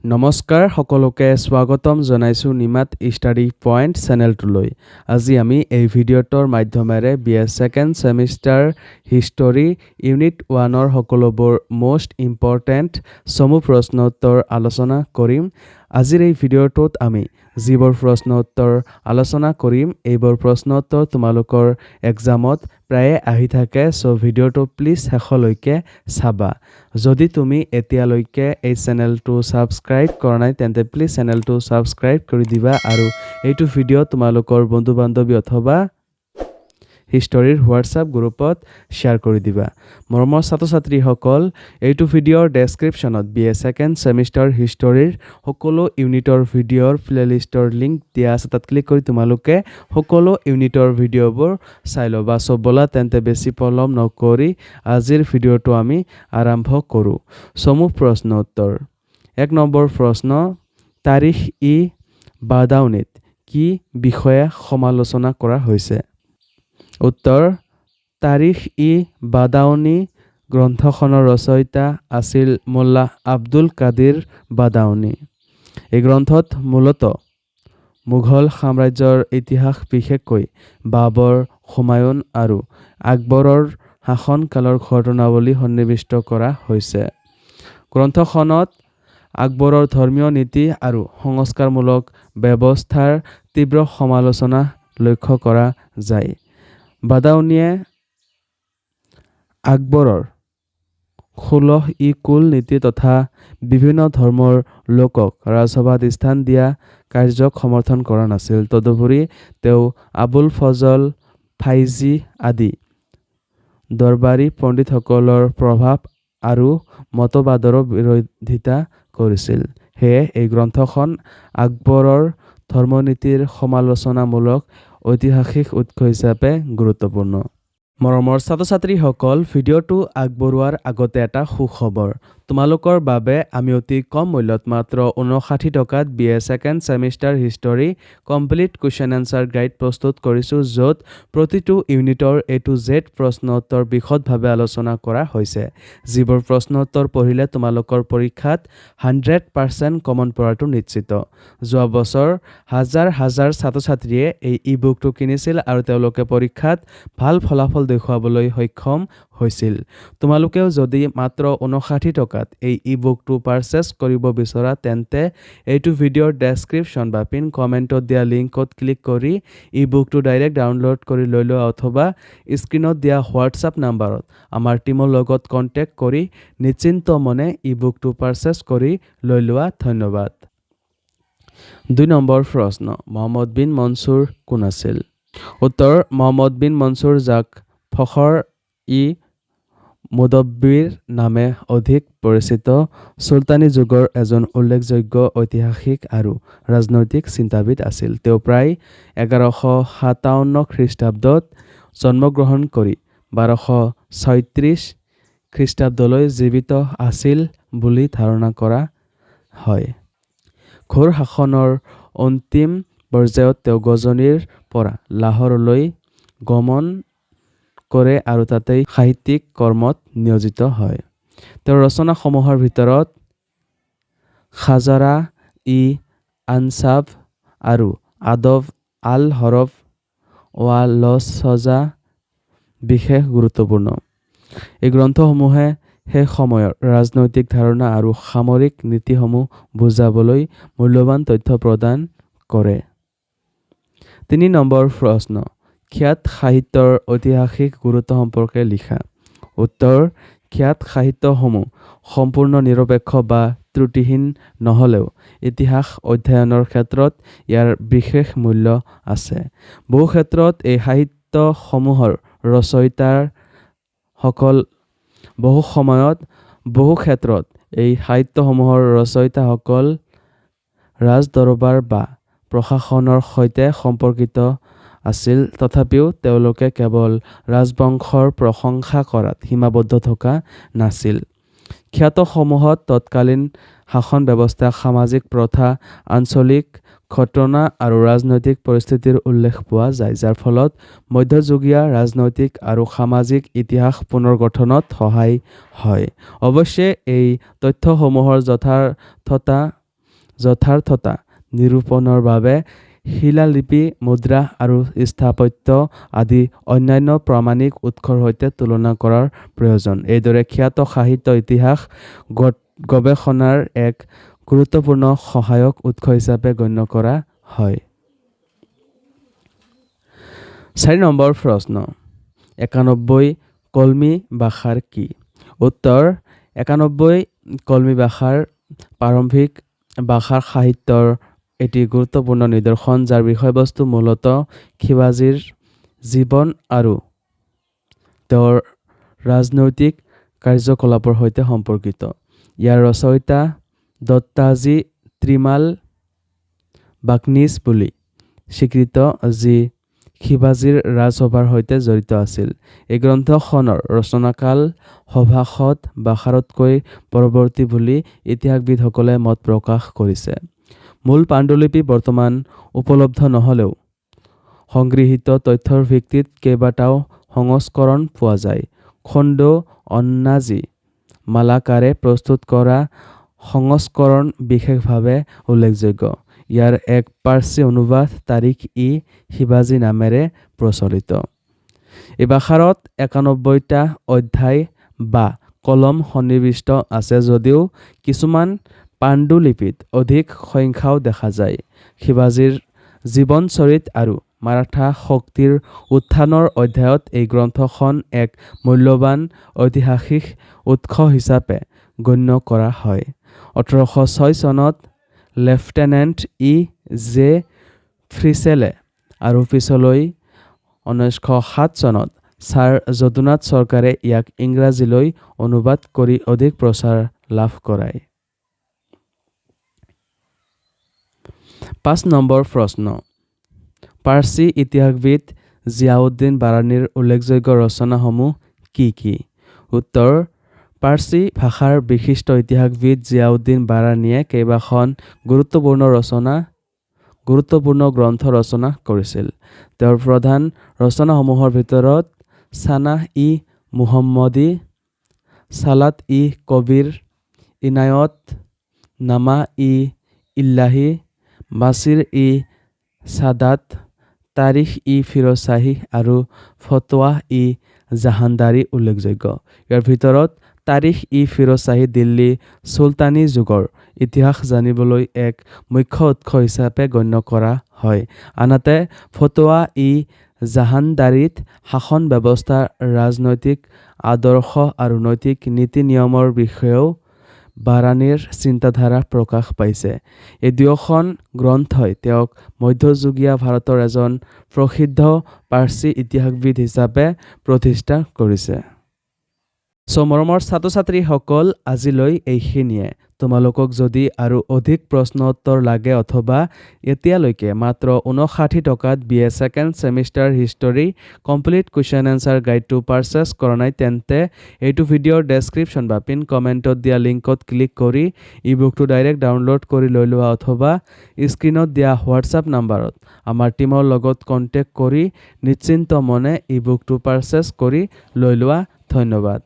নমস্কাৰ সকলোকে স্বাগতম জনাইছো নিমাত ষ্টাডি পইণ্ট চেনেলটোলৈ। আজি আমি এই ভিডিঅ'টোৰ মাধ্যমেৰে BA second semester history unit 1ৰ সকলোবোৰ মোষ্ট ইম্পৰ্টেণ্ট চমু প্ৰশ্ন উত্তৰ আলোচনা কৰিম। আজিৰ এই ভিডিঅ'টোত আমি যিবোৰ প্ৰশ্ন উত্তৰ আলোচনা কৰিম এইবোৰ প্ৰশ্ন উত্তৰ তোমালোকৰ এক্সামত প্ৰায়ে আহি থাকে, চ' ভিডিঅ'টো প্লিজ শেষলৈকে চাবা। যদি তুমি এতিয়ালৈকে এই চেনেলটো ছাবস্ক্ৰাইব কৰা নাই তেন্তে প্লিজ চেনেলটো ছাবস্ক্ৰাইব কৰি দিবা আৰু এইটো ভিডিঅ' তোমালোকৰ বন্ধু বান্ধৱী অথবা হিষ্টৰীৰ হোৱাটছআপ গ্ৰুপত শ্বেয়াৰ কৰি দিবা। মৰমৰ ছাত্ৰ ছাত্ৰীসকল, এইটো ভিডিঅ'ৰ ডেছক্ৰিপশ্যনত BA ছেকেণ্ড ছেমিষ্টাৰ হিষ্টৰীৰ সকলো ইউনিটৰ ভিডিঅ'ৰ প্লেলিষ্টৰ লিংক দিয়া আছে, তাত ক্লিক কৰি তোমালোকে সকলো ইউনিটৰ ভিডিঅ'বোৰ চাই ল'বা। চ' ব'লা তেন্তে বেছি পলম নকৰি আজিৰ ভিডিঅ'টো আমি আৰম্ভ কৰোঁ। চমু প্ৰশ্ন উত্তৰ। 1 নম্বৰ প্ৰশ্ন, তাৰিখ-ই-বাদাউনীত কি বিষয়ে সমালোচনা কৰা হৈছে? উত্তৰ, তাৰিখ-ই-বাদাউনী গ্ৰন্থখনৰ ৰচয়িতা আছিল মোল্লা আব্দুল কাদিৰ বাদাউনী। এই গ্ৰন্থত মূলতঃ মোগল সাম্ৰাজ্যৰ ইতিহাস, বিশেষকৈ বাবৰ, হুমায়ুন আৰু আকবৰৰ শাসনকালৰ ঘটনাৱলী সন্নিৱিষ্ট কৰা হৈছে। গ্ৰন্থখনত আকবৰৰ ধৰ্মীয় নীতি আৰু সংস্কাৰমূলক ব্যৱস্থাৰ তীব্ৰ সমালোচনা লক্ষ্য কৰা যায়। বাদাউনীয়ে আকবৰৰ 16ই-কুল নীতি তথা বিভিন্ন ধৰ্মৰ লোকক ৰাজসভাত স্থান দিয়া কাৰ্যক সমৰ্থন কৰা নাছিল। তদুপৰি তেওঁ আবুল ফজল, ফাইজি আদি দৰবাৰী পণ্ডিতসকলৰ প্ৰভাৱ আৰু মতবাদৰো বিৰোধিতা কৰিছিল। সেয়ে এই গ্ৰন্থখন আকবৰৰ ধৰ্মনীতিৰ সমালোচনামূলক ঐতিহাসিক উৎস হিচাপে গুৰুত্বপূৰ্ণ। মৰমৰ ছাত্ৰ ছাত্ৰীসকল, ভিডিঅ'টো আগবঢ়োৱাৰ আগতে এটা সুখবৰ। তোমালোকৰ বাবে আমি অতি কম মূল্যত মাত্ৰ 59 টকাত BA second semester history complete question answer guide প্ৰস্তুত কৰিছোঁ, য'ত প্ৰতিটো ইউনিটৰ A to Z প্ৰশ্ন উত্তৰ বিশদভাৱে আলোচনা কৰা হৈছে। যিবোৰ প্ৰশ্ন উত্তৰ পঢ়িলে তোমালোকৰ পৰীক্ষাত 100% কমন পৰাটো নিশ্চিত। যোৱা বছৰ হাজাৰ হাজাৰ ছাত্ৰ ছাত্ৰীয়ে এই ই-বুকটো কিনিছিল আৰু তেওঁলোকে পৰীক্ষাত ভাল ফলাফল দেখুৱাবলৈ সক্ষম হৈছিল। তোমালোকেও যদি মাত্ৰ 59 টকাত এই ই-বুকটো পাৰচেছ কৰিব বিচৰা তেন্তে এইটো ভিডিঅ'ৰ ডেছক্ৰিপশ্যন বা পিন কমেণ্টত দিয়া লিংকত ক্লিক কৰি ই-বুকটো ডাইৰেক্ট ডাউনলোড কৰি লৈ লোৱা অথবা স্ক্ৰীণত দিয়া হোৱাটছআপ নাম্বাৰত আমাৰ টীমৰ লগত কণ্টেক্ট কৰি নিশ্চিন্ত মনে ই-বুকটো পাৰচেছ কৰি লৈ লোৱা। ধন্যবাদ। 2 নম্বৰ প্ৰশ্ন, মহম্মদ বিন মনছুৰ কোন আছিল? উত্তৰ, মহম্মদ বিন মনছুৰ, যাক ফখৰ-ই-মুদব্বিৰ নামে অধিক পৰিচিত, চুলতানী যুগৰ এজন উল্লেখযোগ্য ঐতিহাসিক আৰু ৰাজনৈতিক চিন্তাবিদ আছিল। তেওঁ প্ৰায় 1157 খ্ৰীষ্টাব্দত জন্মগ্ৰহণ কৰি 1236 খ্ৰীষ্টাব্দলৈ জীৱিত আছিল বুলি ধাৰণা কৰা হয়। ঘোৰ শাসনৰ অন্তিম পৰ্যায়ত তেওঁ গজনীৰ পৰা লাহোৰলৈ গমন কৰে আৰু তাতেই সাহিত্যিক কৰ্মত নিয়োজিত হয়। তেওঁৰ ৰচনাসমূহৰ ভিতৰত খাজাৰা-ই-আনছাব আৰু আদব আল-হৰব ৱাল-সজা বিশেষ গুৰুত্বপূৰ্ণ। এই গ্ৰন্থসমূহে সেই সময়ৰ ৰাজনৈতিক ধাৰণা আৰু সামৰিক নীতিসমূহ বুজাবলৈ মূল্যৱান তথ্য প্ৰদান কৰে। 3 নম্বৰ প্ৰশ্ন, খ্যাত সাহিত্যৰ ঐতিহাসিক গুৰুত্ব সম্পৰ্কে লিখা। উত্তৰ, খ্যাত সাহিত্যসমূহ সম্পূৰ্ণ নিৰপেক্ষ বা ত্ৰুটিহীন নহ'লেও ইতিহাস অধ্যয়নৰ ক্ষেত্ৰত ইয়াৰ বিশেষ মূল্য আছে। বহু ক্ষেত্ৰত এই সাহিত্যসমূহৰ ৰচয়িতাসকল ৰাজদৰবাৰ বা প্ৰশাসনৰ সৈতে সম্পৰ্কিত আছিল, তথাপিও তেওঁলোকে কেৱল ৰাজবংশৰ প্ৰশংসা কৰাত সীমাবদ্ধ থকা নাছিল। খ্যাতসমূহত তৎকালীন শাসন ব্যৱস্থা, সামাজিক প্ৰথা, আঞ্চলিক ঘটনা আৰু ৰাজনৈতিক পৰিস্থিতিৰ উল্লেখ পোৱা যায়, যাৰ ফলত মধ্যযুগীয় ৰাজনৈতিক আৰু সামাজিক ইতিহাস পুনৰ্গঠনত সহায় হয়। অৱশ্যে এই তথ্যসমূহৰ যথাৰ্থতা যথাৰ্থতা নিৰূপণৰ বাবে শিলালিপি, মুদ্ৰা আৰু স্থাপত্য আদি অন্যান্য প্ৰামাণিক উৎসৰ সৈতে তুলনা কৰাৰ প্ৰয়োজন। এইদৰে খ্যাত সাহিত্য ইতিহাস গৱেষণাৰ এক গুৰুত্বপূৰ্ণ সহায়ক উৎস হিচাপে গণ্য কৰা হয়। 4 নম্বৰ প্ৰশ্ন, 91 কলমী ভাষাৰ কি? উত্তৰ, 91 কলমী ভাষাৰ প্ৰাৰম্ভিক ভাষাৰ সাহিত্যৰ এটি গুৰুত্বপূৰ্ণ নিদৰ্শন, যাৰ বিষয়বস্তু মূলতঃ শিৱাজীৰ জীৱন আৰু তেওঁৰ ৰাজনৈতিক কাৰ্যকলাপৰ সৈতে সম্পৰ্কিত। ইয়াৰ ৰচয়িতা দত্তাজী ত্ৰিমাল বাকনিছ বুলি স্বীকৃত, যি শিৱাজীৰ ৰাজসভাৰ সৈতে জড়িত আছিল। এই গ্ৰন্থখনৰ ৰচনাকাল সভাসদ ভাষাৰতকৈ পৰৱৰ্তী বুলি ইতিহাসবিদসকলে মত প্ৰকাশ কৰিছে। মূল পাণ্ডুলিপি বৰ্তমান উপলব্ধ নহ'লেও সংগৃহীত তথ্যৰ ভিত্তিত কেইবাটাও সংস্কৰণ পোৱা যায়। খোন্দো অন্নাজী মালাকাৰে প্ৰস্তুত কৰা সংস্কৰণ বিশেষভাৱে উল্লেখযোগ্য। ইয়াৰ এক পাৰ্চী অনুবাদ তাৰিখ-ই-শিৱাজী নামেৰে প্ৰচলিত। এই ভাষাত 91টা অধ্যায় বা কলম সন্নিৱিষ্ট আছে, যদিও কিছুমান পাণ্ডুলিপিত অধিক সংখ্যাও দেখা যায়। শিৱাজীৰ জীৱনচৰিত আৰু মাৰাঠা শক্তিৰ উত্থানৰ অধ্যায়ত এই গ্ৰন্থখন এক মূল্যৱান ঐতিহাসিক উৎস হিচাপে গণ্য কৰা হয়। 1806 চনত লেফটেনেণ্ট ই.জে. ফ্ৰিছেলে আৰু পিছলৈ 1907 চনত ছাৰ যদুনাথ চৰকাৰে ইয়াক ইংৰাজীলৈ অনুবাদ কৰি অধিক প্ৰচাৰ লাভ কৰায়। 5 নম্বৰ প্ৰশ্ন, পাৰ্চী ইতিহাসবিদ জিয়াউদ্দিন বাৰানীৰ উল্লেখযোগ্য ৰচনাসমূহ কি কি? উত্তৰ, পাৰ্চী ভাষাৰ বিশিষ্ট ইতিহাসবিদ জিয়াউদ্দিন বাৰানীয়ে কেইবাখন গুৰুত্বপূৰ্ণ গ্ৰন্থ ৰচনা কৰিছিল। তেওঁৰ প্ৰধান ৰচনাসমূহৰ ভিতৰত ছানাহ-ই-মুহাম্মদী, ছালাত-ই-কবীৰ, ইনায়ত নামা-ই-ইলাহী, মাছিৰ-ই-ছাদাত, তাৰিখ-ই-ফিৰোজ শ্বাহী আৰু ফতৱা-ই-জাহানদাৰী উল্লেখযোগ্য। ইয়াৰ ভিতৰত তাৰিখ-ই-ফিৰোজ শ্বাহী দিল্লী চুলতানী যুগৰ ইতিহাস জানিবলৈ এক মুখ্য উৎস হিচাপে গণ্য কৰা হয়। আনহাতে ফতৱা-ই-জাহানদাৰীত শাসন ব্যৱস্থা, ৰাজনৈতিক আদৰ্শ আৰু নৈতিক নীতি-নিয়মৰ বিষয়েও বাৰানীৰ চিন্তাধাৰা প্ৰকাশ পাইছে। এই দুয়োখন গ্ৰন্থই তেওঁক মধ্যযুগীয় ভাৰতৰ এজন প্ৰসিদ্ধ পাৰ্চী ইতিহাসবিদ হিচাপে প্ৰতিষ্ঠা কৰিছে। মৰমৰ ছাত্ৰ-ছাত্ৰীসকল, আজিলৈ এইখিনিয়ে। তোমালোকক যদি আৰু অধিক প্ৰশ্ন উত্তৰ লাগে অথবা এতিয়ালৈকে মাত্ৰ 59 টকাত BA second semester history complete question answer গাইডটো পাৰচেছ কৰা নাই, তেন্তে এইটো ভিডিঅ'ৰ ডেছক্ৰিপশ্যন বা পিন কমেণ্টত দিয়া লিংকত ক্লিক কৰি ই বুকটো ডাইৰেক্ট ডাউনলোড কৰি লৈ লোৱা, অথবা স্ক্ৰীণত দিয়া হোৱাটছআপ নাম্বাৰত আমাৰ টীমৰ লগত কণ্টেক্ট কৰি নিশ্চিন্ত মনে ই বুকটো পাৰচেছ কৰি লৈ লোৱা। ধন্যবাদ।